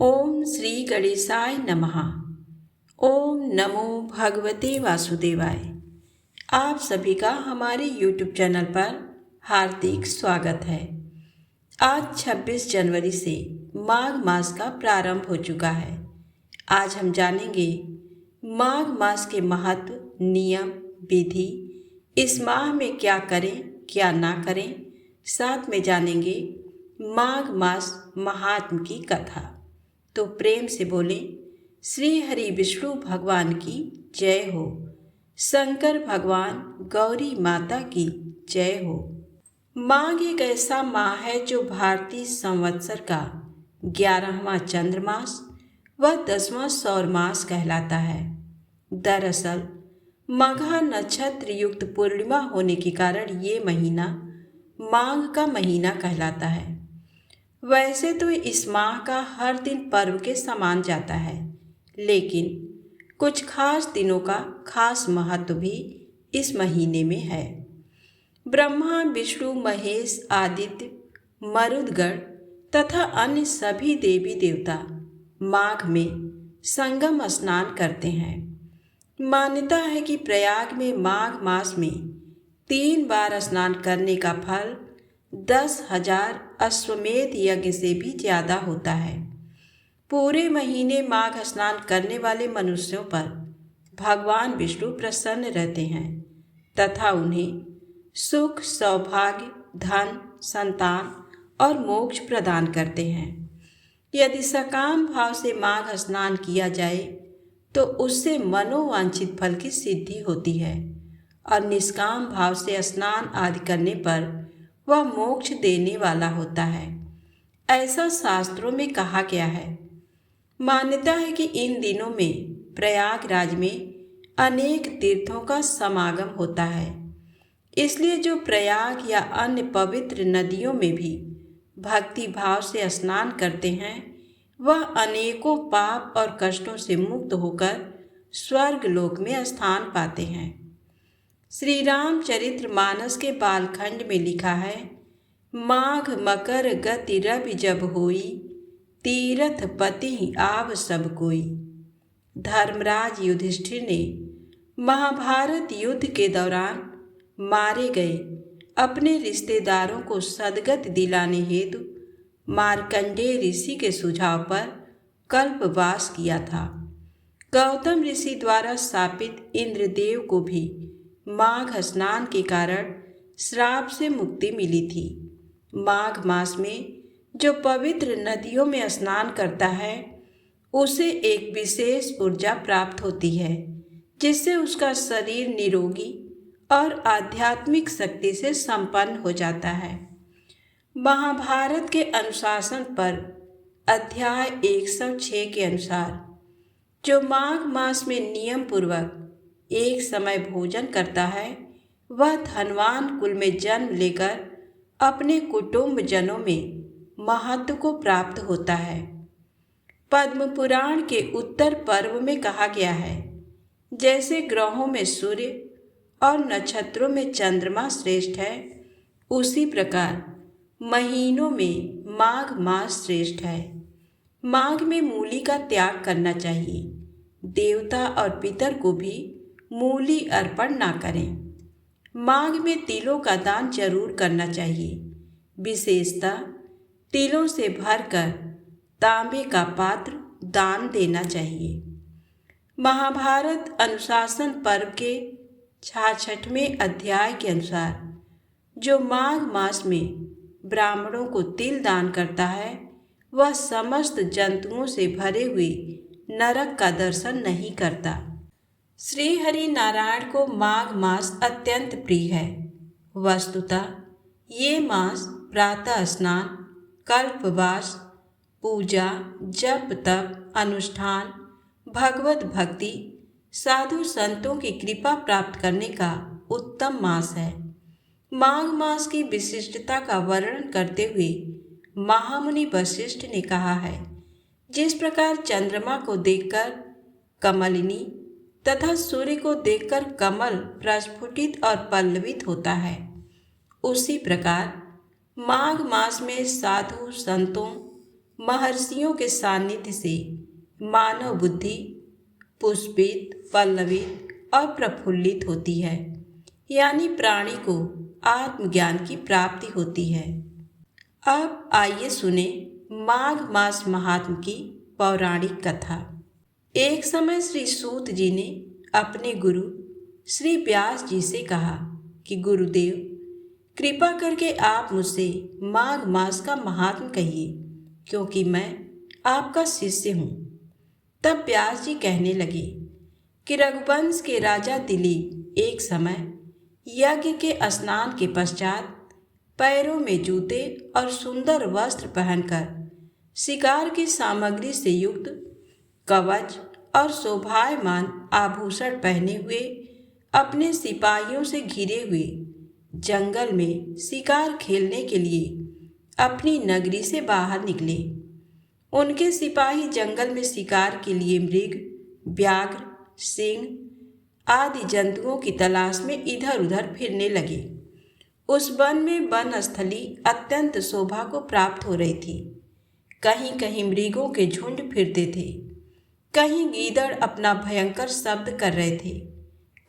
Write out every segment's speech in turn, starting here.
ओम श्री गणेशाय नमः। ओम नमो भगवते वासुदेवाय। आप सभी का हमारे YouTube चैनल पर हार्दिक स्वागत है। आज 26 जनवरी से माघ मास का प्रारंभ हो चुका है। आज हम जानेंगे माघ मास के महत्व, नियम, विधि, इस माह में क्या करें क्या ना करें। साथ में जानेंगे माघ मास महात्म की कथा। तो प्रेम से बोले श्री हरि विष्णु भगवान की जय हो, शंकर भगवान गौरी माता की जय हो। माघ एक ऐसा माह है जो भारतीय संवत्सर का 11वां चंद्रमास व 10वां सौर मास कहलाता है। दरअसल मघा नक्षत्र युक्त पूर्णिमा होने के कारण ये महीना माघ का महीना कहलाता है। वैसे तो इस माह का हर दिन पर्व के समान जाता है, लेकिन कुछ खास दिनों का खास महत्व भी इस महीने में है। ब्रह्मा, विष्णु, महेश, आदित्य, मरुदगण तथा अन्य सभी देवी देवता माघ में संगम स्नान करते हैं। मान्यता है कि प्रयाग में माघ मास में 3 बार स्नान करने का फल 10,000 अश्वमेध यज्ञ से भी ज़्यादा होता है। पूरे महीने माघ स्नान करने वाले मनुष्यों पर भगवान विष्णु प्रसन्न रहते हैं तथा उन्हें सुख, सौभाग्य, धन, संतान और मोक्ष प्रदान करते हैं। यदि सकाम भाव से माघ स्नान किया जाए तो उससे मनोवांछित फल की सिद्धि होती है और निष्काम भाव से स्नान आदि करने पर वह मोक्ष देने वाला होता है, ऐसा शास्त्रों में कहा गया है। मान्यता है कि इन दिनों में प्रयागराज में अनेक तीर्थों का समागम होता है, इसलिए जो प्रयाग या अन्य पवित्र नदियों में भी भक्ति भाव से स्नान करते हैं वह अनेकों पाप और कष्टों से मुक्त होकर स्वर्ग लोक में स्थान पाते हैं। श्री रामचरितमानस के बालखंड में लिखा है, माघ मकर गति रवि जब होई, तीरथ पति आव सब कोई। धर्मराज युधिष्ठिर ने महाभारत युद्ध के दौरान मारे गए अपने रिश्तेदारों को सद्गति दिलाने हेतु मार्कंडेय ऋषि के सुझाव पर कल्पवास किया था। गौतम ऋषि द्वारा शापित इंद्रदेव को भी माघ स्नान के कारण श्राप से मुक्ति मिली थी। माघ मास में जो पवित्र नदियों में स्नान करता है उसे एक विशेष ऊर्जा प्राप्त होती है, जिससे उसका शरीर निरोगी और आध्यात्मिक शक्ति से संपन्न हो जाता है। महाभारत के अनुशासन पर अध्याय 106 के अनुसार जो माघ मास में नियम पूर्वक एक समय भोजन करता है वह धनवान कुल में जन्म लेकर अपने कुटुंब जनों में महत्व को प्राप्त होता है। पद्म पुराण के उत्तर पर्व में कहा गया है, जैसे ग्रहों में सूर्य और नक्षत्रों में चंद्रमा श्रेष्ठ है, उसी प्रकार महीनों में माघ मास श्रेष्ठ है। माघ में मूली का त्याग करना चाहिए। देवता और पितर को भी मूली अर्पण ना करें। माघ में तिलों का दान जरूर करना चाहिए। विशेषतः तिलों से भरकर तांबे का पात्र दान देना चाहिए। महाभारत अनुशासन पर्व के 66वें अध्याय के अनुसार जो माघ मास में ब्राह्मणों को तिल दान करता है वह समस्त जंतुओं से भरे हुए नरक का दर्शन नहीं करता। श्री हरि नारायण को माघ मास अत्यंत प्रिय है। वस्तुतः ये मास प्रातः स्नान, कल्पवास, पूजा, जप तप, अनुष्ठान, भगवत भक्ति, साधु संतों की कृपा प्राप्त करने का उत्तम मास है। माघ मास की विशिष्टता का वर्णन करते हुए महामुनि वशिष्ठ ने कहा है, जिस प्रकार चंद्रमा को देखकर कमलिनी तथा सूर्य को देखकर कमल प्रस्फुटित और पल्लवित होता है, उसी प्रकार माघ मास में साधु संतों, महर्षियों के सानिध्य से मानव बुद्धि पुष्पित, पल्लवित और प्रफुल्लित होती है, यानी प्राणी को आत्मज्ञान की प्राप्ति होती है। अब आइए सुने माघ मास महात्म की पौराणिक कथा। एक समय श्री सूत जी ने अपने गुरु श्री व्यास जी से कहा कि गुरुदेव, कृपा करके आप मुझसे माघ मास का महात्म कहिए, क्योंकि मैं आपका शिष्य हूँ। तब व्यास जी कहने लगे कि रघुवंश के राजा दिलीप एक समय यज्ञ के स्नान के पश्चात पैरों में जूते और सुंदर वस्त्र पहनकर शिकार की सामग्री से युक्त कवच और शोभायमान आभूषण पहने हुए अपने सिपाहियों से घिरे हुए जंगल में शिकार खेलने के लिए अपनी नगरी से बाहर निकले। उनके सिपाही जंगल में शिकार के लिए मृग, व्याघ्र, सिंह आदि जंतुओं की तलाश में इधर उधर फिरने लगे। उस वन में वनस्थली अत्यंत शोभा को प्राप्त हो रही थी। कहीं कहीं मृगों के झुंड फिरते थे, कहीं गीदड़ अपना भयंकर शब्द कर रहे थे,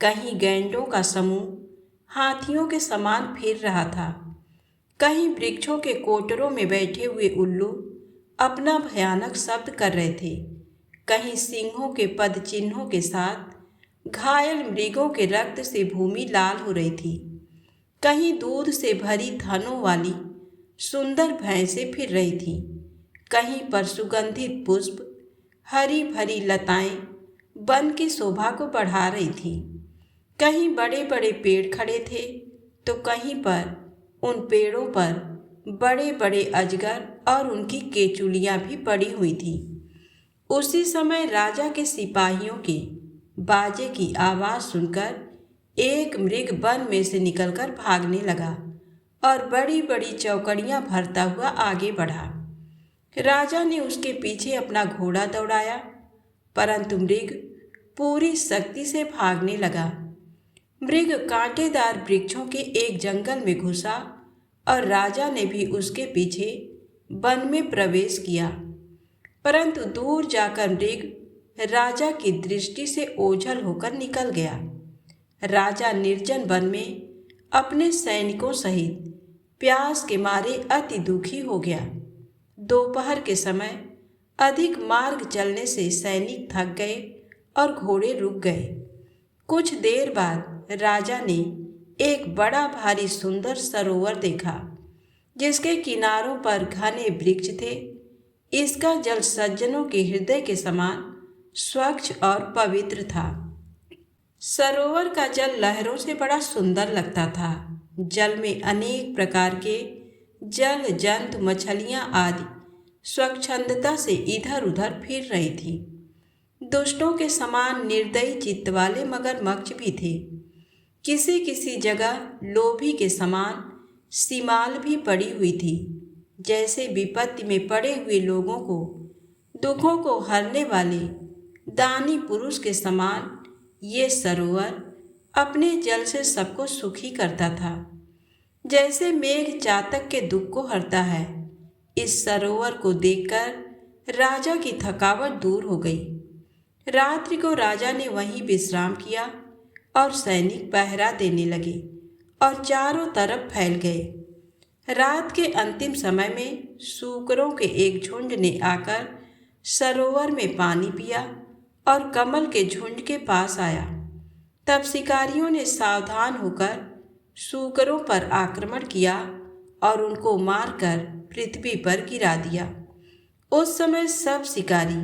कहीं गैंडों का समूह हाथियों के समान फिर रहा था, कहीं वृक्षों के कोटरों में बैठे हुए उल्लू अपना भयानक शब्द कर रहे थे, कहीं सिंहों के पद चिन्हों के साथ घायल मृगों के रक्त से भूमि लाल हो रही थी, कहीं दूध से भरी थनों वाली सुंदर भैंसें फिर रही थीं, कहीं पर सुगंधित पुष्प, हरी भरी लताएं वन की शोभा को बढ़ा रही थीं, कहीं बड़े बड़े पेड़ खड़े थे तो कहीं पर उन पेड़ों पर बड़े बड़े अजगर और उनकी केचुलियां भी पड़ी हुई थीं। उसी समय राजा के सिपाहियों के बाजे की आवाज़ सुनकर एक मृग वन में से निकलकर भागने लगा और बड़ी बड़ी चौकड़ियां भरता हुआ आगे बढ़ा। राजा ने उसके पीछे अपना घोड़ा दौड़ाया, परंतु मृग पूरी शक्ति से भागने लगा। मृग कांटेदार वृक्षों के एक जंगल में घुसा और राजा ने भी उसके पीछे वन में प्रवेश किया, परंतु दूर जाकर मृग राजा की दृष्टि से ओझल होकर निकल गया। राजा निर्जन वन में अपने सैनिकों सहित प्यास के मारे अति दुखी हो गया। दोपहर के समय अधिक मार्ग चलने से सैनिक थक गए और घोड़े रुक गए। कुछ देर बाद राजा ने एक बड़ा भारी सुंदर सरोवर देखा, जिसके किनारों पर घने वृक्ष थे। इसका जल सज्जनों के हृदय के समान स्वच्छ और पवित्र था। सरोवर का जल लहरों से बड़ा सुंदर लगता था। जल में अनेक प्रकार के जल जंतु, मछलियां आदि स्वच्छंदता से इधर उधर फिर रही थी। दुष्टों के समान निर्दयी चित्त वाले मगरमच्छ भी थे। किसी किसी जगह लोभी के समान सीमाल भी पड़ी हुई थी। जैसे विपत्ति में पड़े हुए लोगों को दुखों को हरने वाले दानी पुरुष के समान ये सरोवर अपने जल से सबको सुखी करता था। जैसे मेघ चातक के दुख को हरता है, इस सरोवर को देखकर राजा की थकावट दूर हो गई। रात्रि को राजा ने वहीं विश्राम किया और सैनिक पहरा देने लगे और चारों तरफ फैल गए। रात के अंतिम समय में सूकरों के एक झुंड ने आकर सरोवर में पानी पिया और कमल के झुंड के पास आया। तब शिकारियों ने सावधान होकर सूकरों पर आक्रमण किया और उनको मारकर पृथ्वी पर गिरा दिया। उस समय सब शिकारी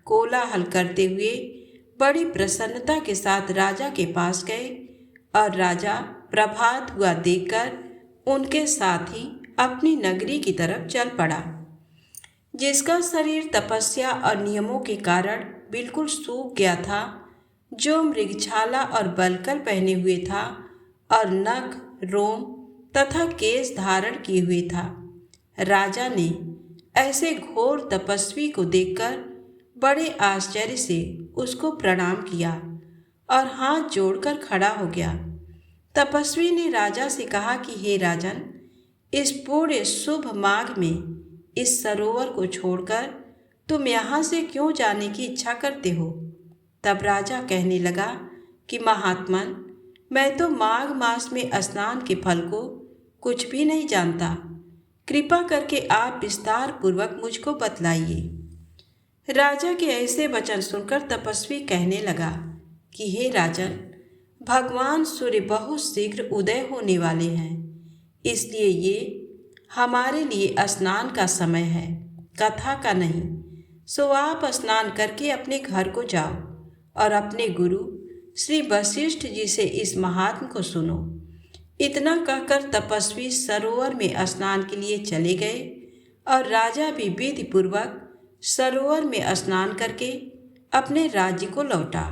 कोलाहल करते हुए बड़ी प्रसन्नता के साथ राजा के पास गए और राजा प्रभात हुआ देखकर उनके साथ ही अपनी नगरी की तरफ चल पड़ा। जिसका शरीर तपस्या और नियमों के कारण बिल्कुल सूख गया था, जो मृगछाला और बलकर पहने हुए था और नख, रोम तथा केश धारण किए हुए था। राजा ने ऐसे घोर तपस्वी को देखकर बड़े आश्चर्य से उसको प्रणाम किया और हाथ जोड़कर खड़ा हो गया। तपस्वी ने राजा से कहा कि हे राजन, इस पूरे शुभ माघ में इस सरोवर को छोड़कर तुम यहाँ से क्यों जाने की इच्छा करते हो? तब राजा कहने लगा कि महात्मन, मैं तो माघ मास में स्नान के फल को कुछ भी नहीं जानता। कृपा करके आप विस्तार पूर्वक मुझको बतलाइए। राजा के ऐसे वचन सुनकर तपस्वी कहने लगा कि हे राजन, भगवान सूर्य बहुत शीघ्र उदय होने वाले हैं, इसलिए ये हमारे लिए स्नान का समय है, कथा का नहीं। सो आप स्नान करके अपने घर को जाओ और अपने गुरु श्री वशिष्ठ जी से इस महात्म को सुनो। इतना कहकर तपस्वी सरोवर में स्नान के लिए चले गए और राजा भी विधि पूर्वक सरोवर में स्नान करके अपने राज्य को लौटा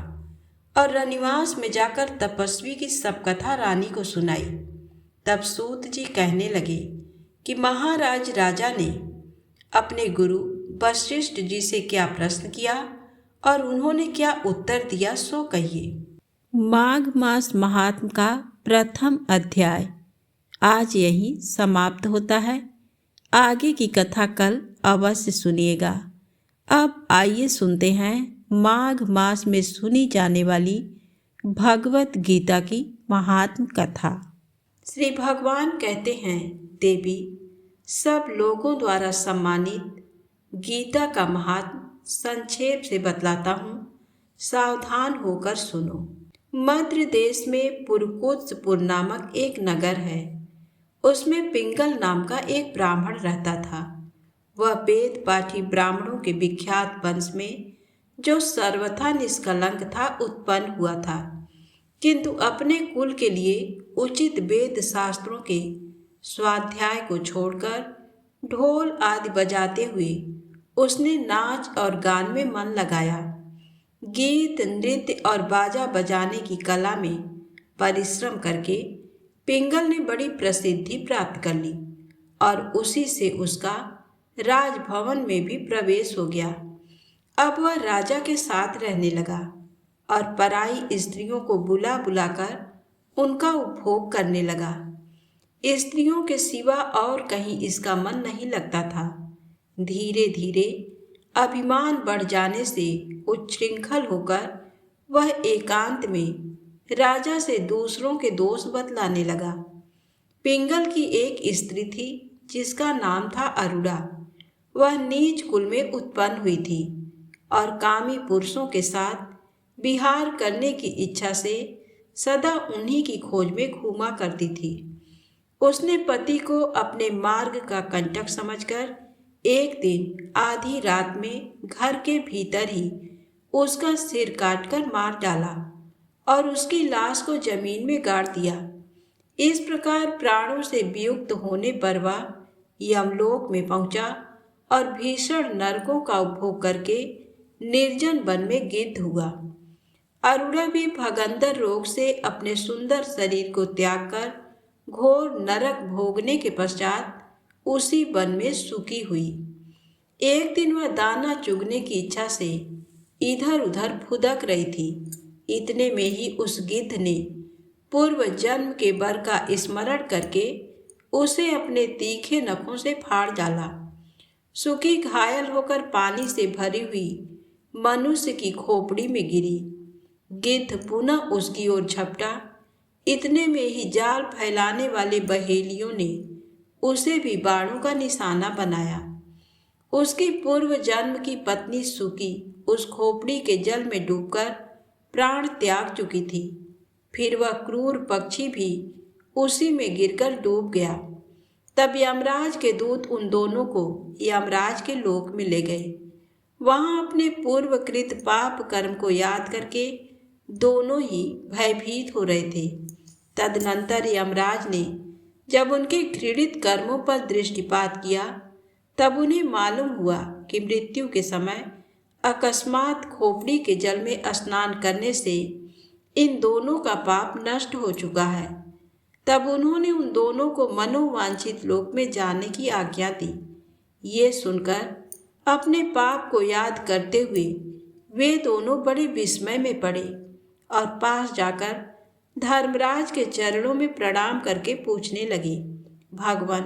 और रनिवास में जाकर तपस्वी की सब कथा रानी को सुनाई। तब सूत जी कहने लगे कि महाराज राजा ने अपने गुरु वशिष्ठ जी से क्या प्रश्न किया और उन्होंने क्या उत्तर दिया, सो कहिए। माघ मास महात्म का प्रथम अध्याय आज यही समाप्त होता है। आगे की कथा कल अवश्य सुनिएगा। अब आइए सुनते हैं माघ मास में सुनी जाने वाली भगवत गीता की महात्म कथा। श्री भगवान कहते हैं, देवी, सब लोगों द्वारा सम्मानित गीता का महात्म संक्षेप से बतलाता हूँ, सावधान होकर सुनो। मध्य देश में पुरकोत्सपुर नामक एक नगर है। उसमें पिंगल नाम का एक ब्राह्मण रहता था। वह वेद पाठी ब्राह्मणों के विख्यात वंश में, जो सर्वथा निष्कलंक था, उत्पन्न हुआ था, किंतु अपने कुल के लिए उचित वेद शास्त्रों के स्वाध्याय को छोड़कर ढोल आदि बजाते हुए उसने नाच और गान में मन लगाया। गीत, नृत्य और बाजा बजाने की कला में परिश्रम करके पिंगल ने बड़ी प्रसिद्धि प्राप्त कर ली और उसी से उसका राजभवन में भी प्रवेश हो गया। अब वह राजा के साथ रहने लगा और पराई स्त्रियों को बुला बुलाकर उनका उपभोग करने लगा। स्त्रियों के सिवा और कहीं इसका मन नहीं लगता था। धीरे धीरे अभिमान बढ़ जाने से उच्छृंखल होकर वह एकांत में राजा से दूसरों के दोष बतलाने लगा। पिंगल की एक स्त्री थी जिसका नाम था अरुणा। वह नीच कुल में उत्पन्न हुई थी और कामी पुरुषों के साथ विहार करने की इच्छा से सदा उन्हीं की खोज में घूमा करती थी। उसने पति को अपने मार्ग का कंटक समझकर एक दिन आधी रात में घर के भीतर ही उसका सिर काटकर मार डाला और उसकी लाश को जमीन में गाड़ दिया। इस प्रकार प्राणों से वियुक्त होने पर वह यमलोक में पहुंचा और भीषण नरकों का उपभोग करके निर्जन वन में गिद्ध हुआ। अरुणा भी भगंदर रोग से अपने सुंदर शरीर को त्याग कर घोर नरक भोगने के पश्चात उसी वन में सुखी हुई। एक दिन वह दाना चुगने की इच्छा से इधर उधर फुदक रही थी। इतने में ही उस गिद्ध ने पूर्व जन्म के वर का स्मरण करके उसे अपने तीखे नखों से फाड़ डाला। सुखी घायल होकर पानी से भरी हुई मनुष्य की खोपड़ी में गिरी। गिद्ध पुनः उसकी ओर झपटा। इतने में ही जाल फैलाने वाले बहेलियों ने उसे भी बाणों का निशाना बनाया। उसकी पूर्व जन्म की पत्नी सुकी उस खोपड़ी के जल में डूबकर प्राण त्याग चुकी थी। फिर वह क्रूर पक्षी भी उसी में गिरकर डूब गया। तब यमराज के दूत उन दोनों को यमराज के लोक में ले गए। वहां अपने पूर्वकृत पाप कर्म को याद करके दोनों ही भयभीत हो रहे थे। तदनंतर यमराज ने जब उनके घृणित कर्मों पर दृष्टिपात किया, तब उन्हें मालूम हुआ कि मृत्यु के समय अकस्मात खोपड़ी के जल में स्नान करने से इन दोनों का पाप नष्ट हो चुका है। तब उन्होंने उन दोनों को मनोवांछित लोक में जाने की आज्ञा दी। ये सुनकर अपने पाप को याद करते हुए वे दोनों बड़े विस्मय में पड़े और पास जाकर धर्मराज के चरणों में प्रणाम करके पूछने लगे, भगवान,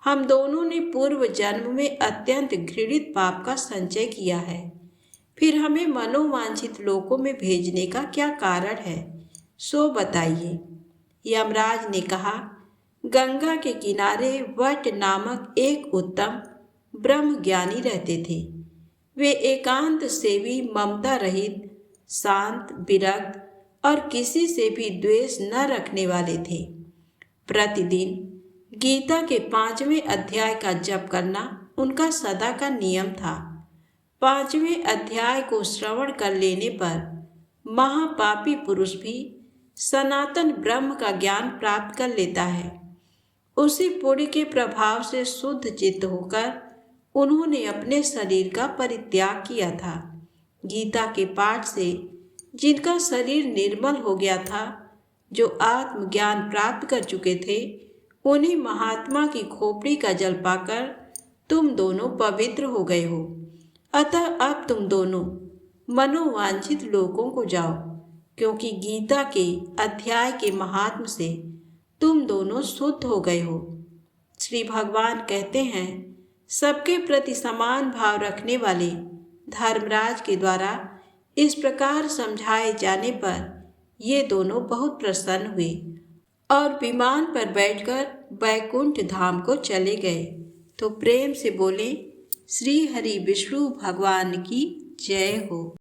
हम दोनों ने पूर्व जन्म में अत्यंत घृणित पाप का संचय किया है। फिर हमें मनोवांछित लोकों में भेजने का क्या कारण है, सो बताइए। यमराज ने कहा, गंगा के किनारे वट नामक एक उत्तम ब्रह्म ज्ञानी रहते थे। वे एकांत सेवी, ममता रहित, शांत, विरक्त और किसी से भी द्वेष न रखने वाले थे। प्रतिदिन गीता के 5वें अध्याय का जप करना उनका सदा का नियम था। 5वें अध्याय को श्रवण कर लेने पर महापापी पुरुष भी सनातन ब्रह्म का ज्ञान प्राप्त कर लेता है। उसी पुण्य के प्रभाव से शुद्ध चित्त होकर उन्होंने अपने शरीर का परित्याग किया था। गीता के पाठ से जिनका शरीर निर्मल हो गया था, जो आत्मज्ञान प्राप्त कर चुके थे, उन्हीं महात्मा की खोपड़ी का जल पाकर तुम दोनों पवित्र हो गए हो। अतः अब तुम दोनों मनोवांछित लोकों को जाओ, क्योंकि गीता के अध्याय के महात्म से तुम दोनों शुद्ध हो गए हो। श्री भगवान कहते हैं, सबके प्रति समान भाव रखने वाले धर्मराज के द्वारा इस प्रकार समझाए जाने पर ये दोनों बहुत प्रसन्न हुए और विमान पर बैठकर बैकुंठ धाम को चले गए। तो प्रेम से बोले, श्री हरि विष्णु भगवान की जय हो।